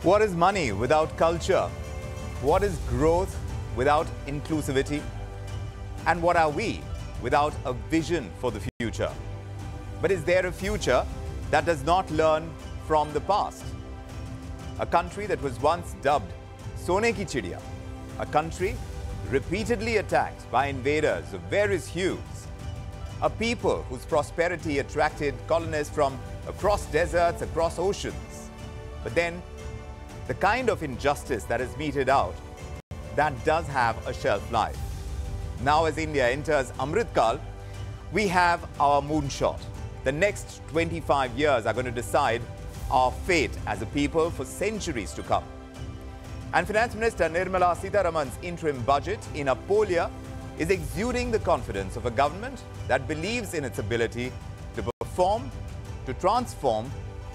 What is money without culture? What is growth without inclusivity? And what are we without a vision for the future? But is there a future that does not learn from the past? A country that was once dubbed Sone ki Chidiya, a country repeatedly attacked by invaders of various hues, a people whose prosperity attracted colonists from across deserts, across oceans. But then, the kind of injustice that is meted out, that does have a shelf life. Now as India enters Amrit Kaal, we have our moonshot. The next 25 years are going to decide our fate as a people for centuries to come. And Finance Minister Nirmala Sitharaman's interim budget in Apolia is exuding the confidence of a government that believes in its ability to perform, to transform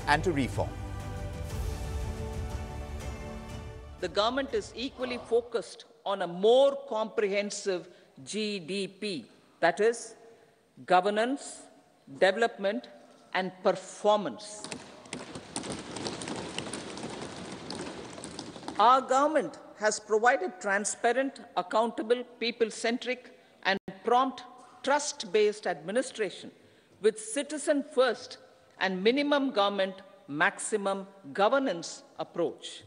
and to reform. The government is equally focused on a more comprehensive GDP, that is, governance, development and performance. Our government has provided transparent, accountable, people-centric and prompt, trust-based administration with citizen-first and minimum government, maximum governance approach.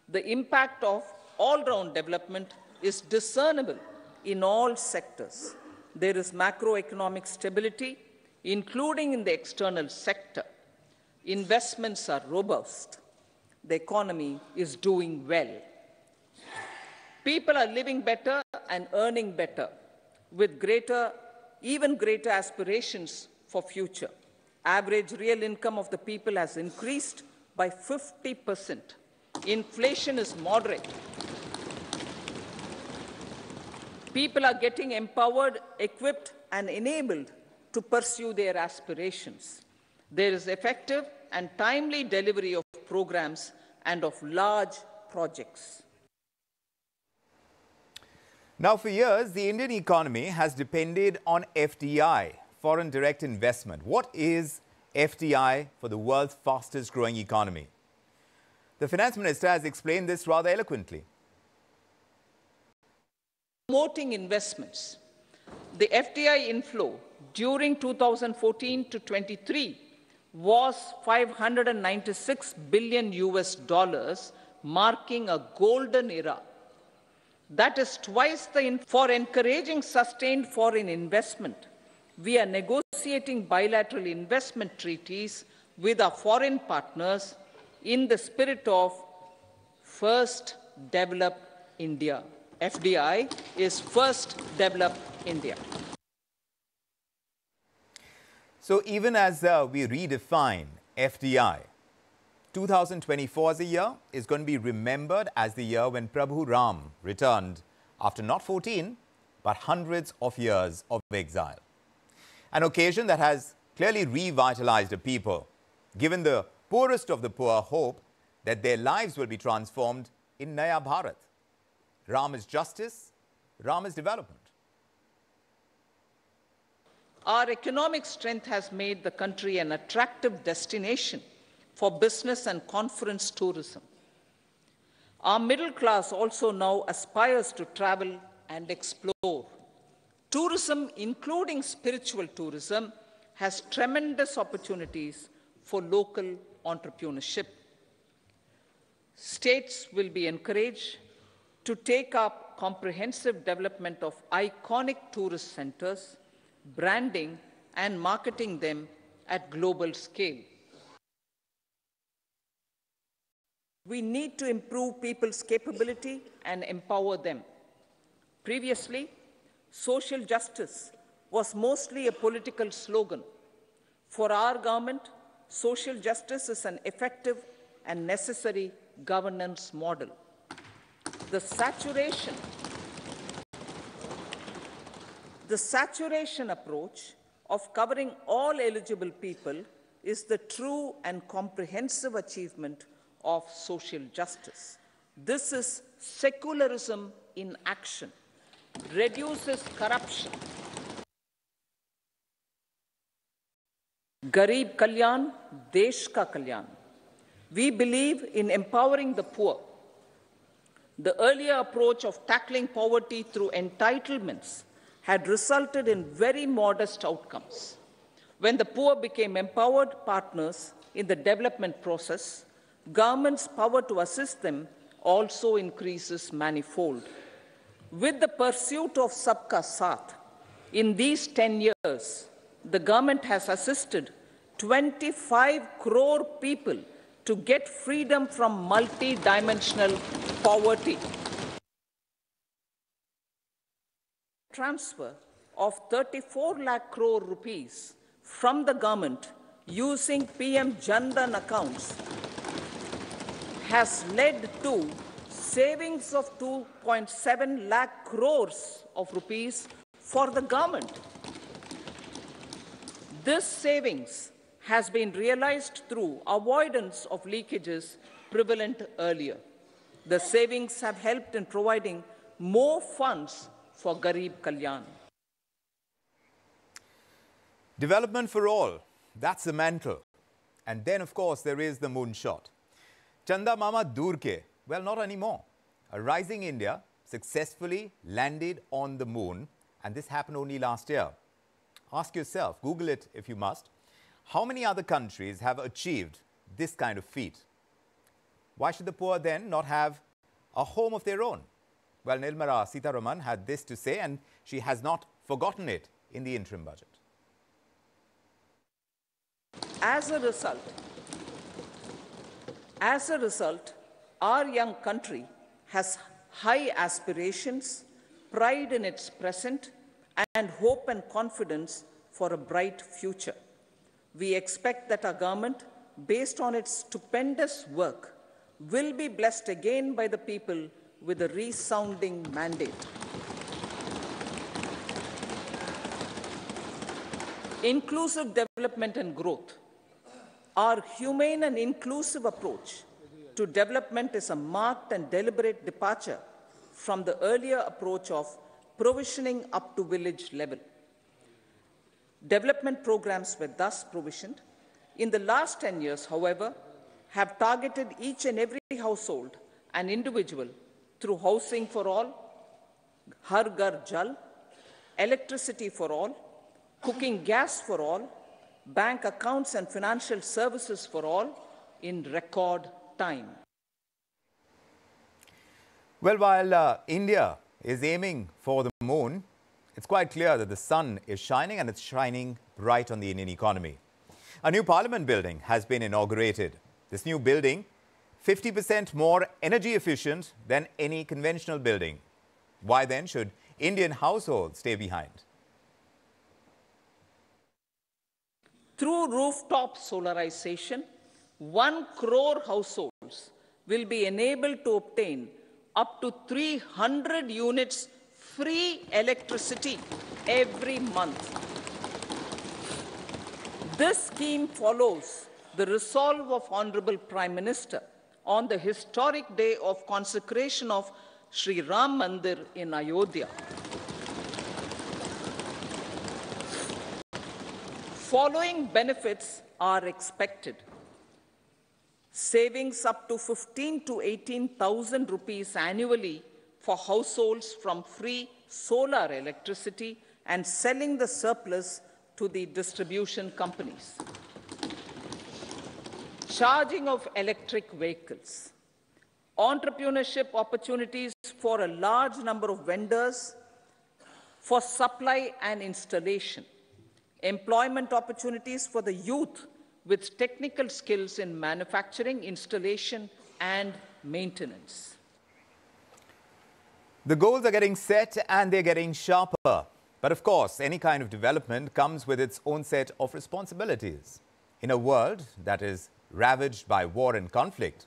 The impact of all-round development is discernible in all sectors. There is macroeconomic stability, including in the external sector. Investments are robust. The economy is doing well. People are living better and earning better, with even greater aspirations for future. Average real income of the people has increased by 50%. Inflation is moderate. People are getting empowered, equipped, and enabled to pursue their aspirations. There is effective and timely delivery of programs and of large projects. Now, for years, the Indian economy has depended on FDI, foreign direct investment. What is FDI for the world's fastest growing economy? The Finance Minister has explained this rather eloquently. Promoting investments. The FDI inflow during 2014 to 23 was $596 billion, marking a golden era. That is twice the for encouraging sustained foreign investment. We are negotiating bilateral investment treaties with our foreign partners in the spirit of First Develop India. FDI is First Develop India. So even as we redefine FDI, 2024 as a year is going to be remembered as the year when Prabhu Ram returned after not 14, but hundreds of years of exile. An occasion that has clearly revitalized a people, given the poorest of the poor hope that their lives will be transformed in Naya Bharat. Ram is justice, Ram is development. Our economic strength has made the country an attractive destination for business and conference tourism. Our middle class also now aspires to travel and explore. Tourism, including spiritual tourism, has tremendous opportunities for local entrepreneurship. States will be encouraged to take up comprehensive development of iconic tourist centers, branding and marketing them at global scale. We need to improve people's capability and empower them. Previously, social justice was mostly a political slogan. For our government, social justice is an effective and necessary governance model. The saturation approach of covering all eligible people is the true and comprehensive achievement of social justice. This is secularism in action, reduces corruption. Garib Kalyan, Desh Ka Kalyan. We believe in empowering the poor. The earlier approach of tackling poverty through entitlements had resulted in very modest outcomes. When the poor became empowered partners in the development process, government's power to assist them also increases manifold. With the pursuit of Sabka Saath, in these 10 years, the government has assisted 25 crore people to get freedom from multi-dimensional poverty. Transfer of 34 lakh crore rupees from the government using PM Jan Dhan accounts has led to savings of 2.7 lakh crores of rupees for the government. This savings has been realized through avoidance of leakages prevalent earlier. The savings have helped in providing more funds for Garib Kalyan. Development for all, that's the mantle. And then, of course, there is the moonshot. Chanda Mama Dur ke, well, not anymore. A rising India successfully landed on the moon, and this happened only last year. Ask yourself, Google it if you must, how many other countries have achieved this kind of feat? Why should the poor then not have a home of their own? Well, Nirmala Sitharaman had this to say, and she has not forgotten it in the interim budget. As a result, our young country has high aspirations, pride in its present, and hope and confidence for a bright future. We expect that our government, based on its stupendous work, will be blessed again by the people with a resounding mandate. Inclusive development and growth. Our humane and inclusive approach to development is a marked and deliberate departure from the earlier approach of provisioning up to village level. Development programs were thus provisioned. In the last 10 years, however, have targeted each and every household and individual through housing for all, Har Ghar Jal, electricity for all, cooking gas for all, bank accounts and financial services for all in record time. Well, while India is aiming for the moon, it's quite clear that the sun is shining, and it's shining bright on the Indian economy. A new parliament building has been inaugurated. This new building, 50% more energy efficient than any conventional building. Why then should Indian households stay behind? Through rooftop solarization, 1 crore households will be enabled to obtain up to 300 units free electricity every month. This scheme follows the resolve of Honorable Prime Minister on the historic day of consecration of Sri Ram Mandir in Ayodhya. Following benefits are expected. Savings up to 15 to 18,000 rupees annually for households from free solar electricity and selling the surplus to the distribution companies. Charging of electric vehicles. Entrepreneurship opportunities for a large number of vendors for supply and installation. Employment opportunities for the youth with technical skills in manufacturing, installation, and maintenance. The goals are getting set and they're getting sharper. But of course, any kind of development comes with its own set of responsibilities. In a world that is ravaged by war and conflict,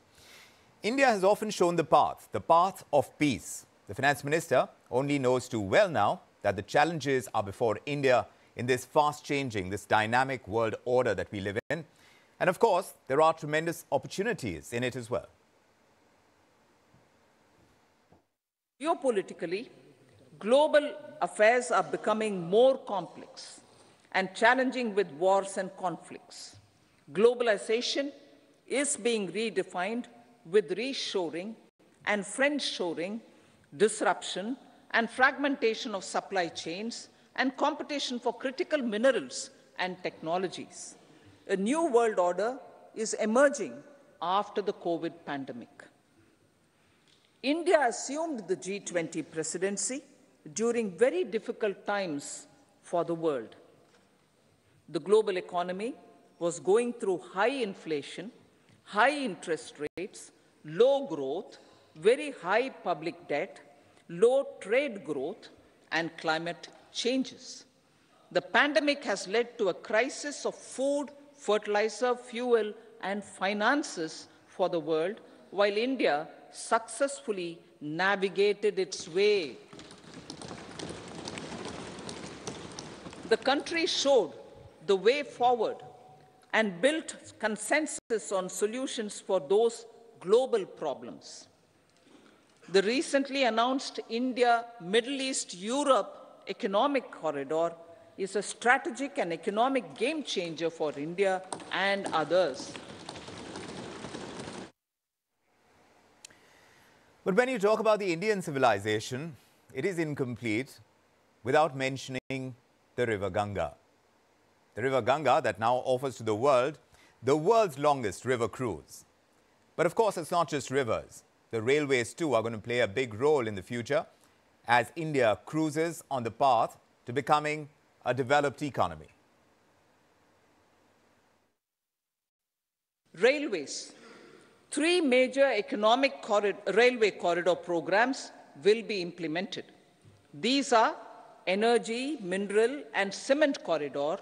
India has often shown the path of peace. The finance minister only knows too well now that the challenges are before India in this fast-changing, this dynamic world order that we live in. And of course, there are tremendous opportunities in it as well. Geopolitically, global affairs are becoming more complex and challenging with wars and conflicts. Globalization is being redefined with reshoring and friendshoring, disruption and fragmentation of supply chains, and competition for critical minerals and technologies. A new world order is emerging after the COVID pandemic. India assumed the G20 presidency during very difficult times for the world. The global economy was going through high inflation, high interest rates, low growth, very high public debt, low trade growth, and climate changes. The pandemic has led to a crisis of food, fertilizer, fuel, and finances for the world, while India successfully navigated its way. The country showed the way forward and built consensus on solutions for those global problems. The recently announced India-Middle East-Europe economic corridor is a strategic and economic game changer for India and others. But when you talk about the Indian civilization, it is incomplete without mentioning the River Ganga. The River Ganga that now offers to the world's longest river cruise. But of course, it's not just rivers. The railways too are going to play a big role in the future as India cruises on the path to becoming a developed economy. Railways. 3 major railway corridor programs will be implemented. These are energy, mineral, and cement corridor.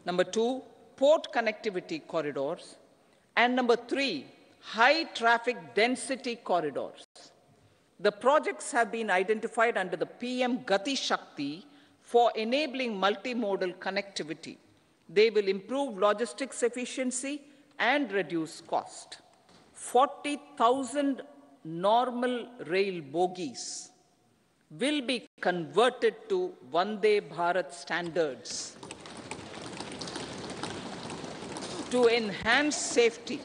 Number 2, port connectivity corridors. And number 3, high traffic density corridors. The projects have been identified under the PM Gati Shakti for enabling multimodal connectivity. They will improve logistics efficiency and reduce cost. 40,000 normal rail bogies will be converted to Vande Bharat standards to enhance safety.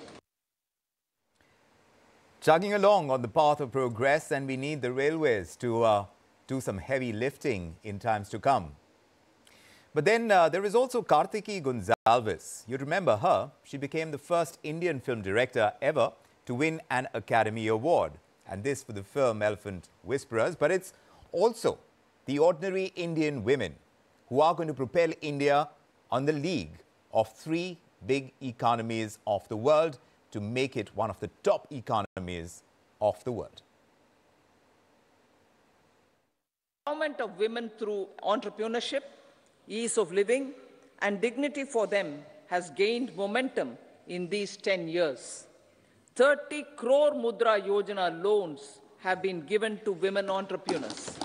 Chugging along on the path of progress, and we need the railways to do some heavy lifting in times to come. But then there is also Kartiki Gonsalves. You remember her. She became the first Indian film director ever to win an Academy Award. And this for the film Elephant Whisperers. But it's also the ordinary Indian women who are going to propel India on the league of 3 big economies of the world to make it one of the top economies of the world. Empowerment of women through entrepreneurship, ease of living, and dignity for them has gained momentum in these 10 years. 30 crore Mudra Yojana loans have been given to women entrepreneurs.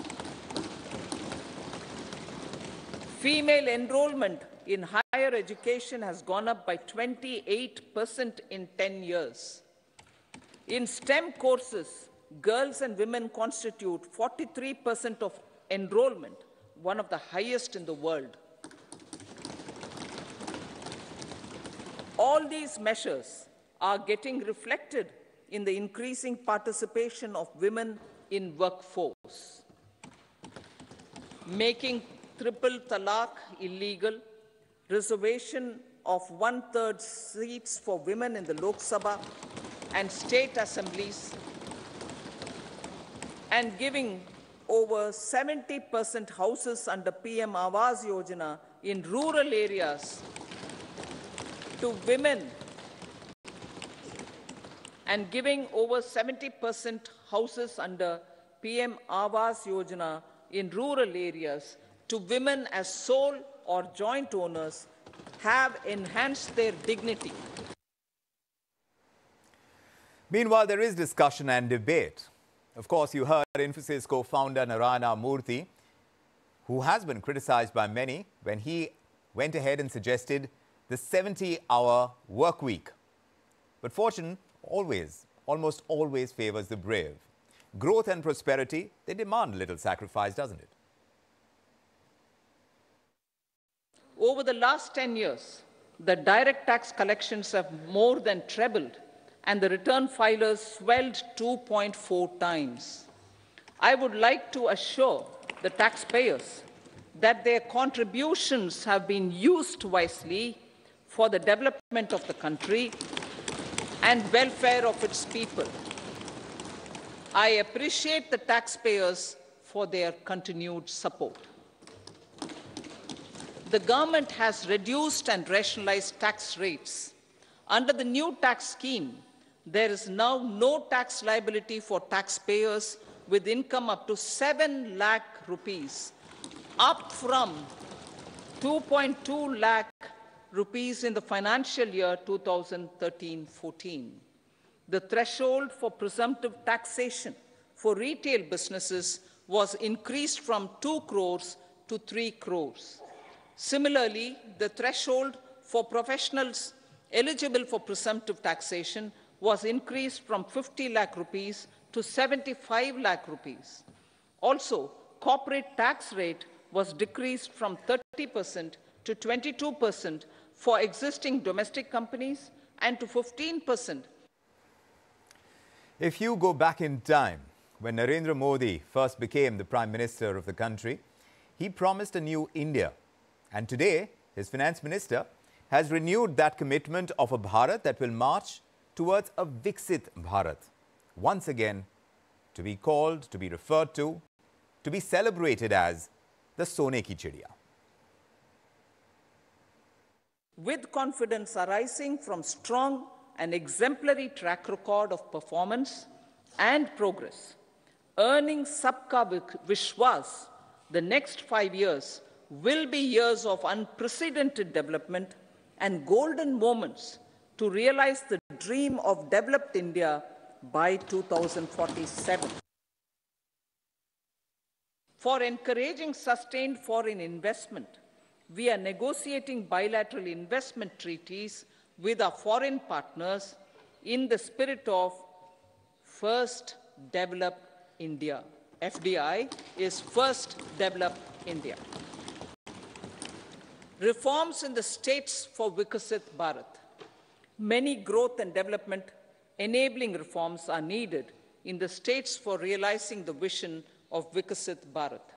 Female enrollment in higher education has gone up by 28% in 10 years. In STEM courses, girls and women constitute 43% of enrollment, one of the highest in the world. All these measures are getting reflected in the increasing participation of women in workforce. Making triple talaq illegal, reservation of 1/3 seats for women in the Lok Sabha and state assemblies, and giving over 70% houses under PM Awas Yojana in rural areas to women, and giving over 70% houses under PM Awas Yojana in rural areas to women as sole or joint owners have enhanced their dignity. Meanwhile, there is discussion and debate. Of course, you heard Infosys co-founder Narayana Murthy, who has been criticized by many when he went ahead and suggested the 70-hour work week. But fortune almost always favors the brave. Growth and prosperity, they demand little sacrifice, doesn't it? Over the last 10 years, the direct tax collections have more than trebled and the return filers swelled 2.4 times. I would like to assure the taxpayers that their contributions have been used wisely for the development of the country and welfare of its people. I appreciate the taxpayers for their continued support. The government has reduced and rationalized tax rates. Under the new tax scheme, there is now no tax liability for taxpayers with income up to 7 lakh rupees, up from 2.2 lakh rupees in the financial year 2013-14. The threshold for presumptive taxation for retail businesses was increased from 2 crores to 3 crores. Similarly, the threshold for professionals eligible for presumptive taxation was increased from 50 lakh rupees to 75 lakh rupees. Also, corporate tax rate was decreased from 30% to 22% for existing domestic companies and to 15%. If you go back in time, when Narendra Modi first became the Prime Minister of the country, he promised a new India. And today, his Finance Minister has renewed that commitment of a Bharat that will march towards a Viksit Bharat. Once again, to be called, to be referred to be celebrated as the Sone Ki Chidiya. With confidence arising from strong and exemplary track record of performance and progress, earning Sabka Vishwas, the next 5 years will be years of unprecedented development and golden moments to realize the dream of developed India by 2047. For encouraging sustained foreign investment, we are negotiating bilateral investment treaties with our foreign partners in the spirit of First Develop India. FDI is First Develop India. Reforms in the states for Viksit Bharat. Many growth and development enabling reforms are needed in the states for realizing the vision of Viksit Bharat.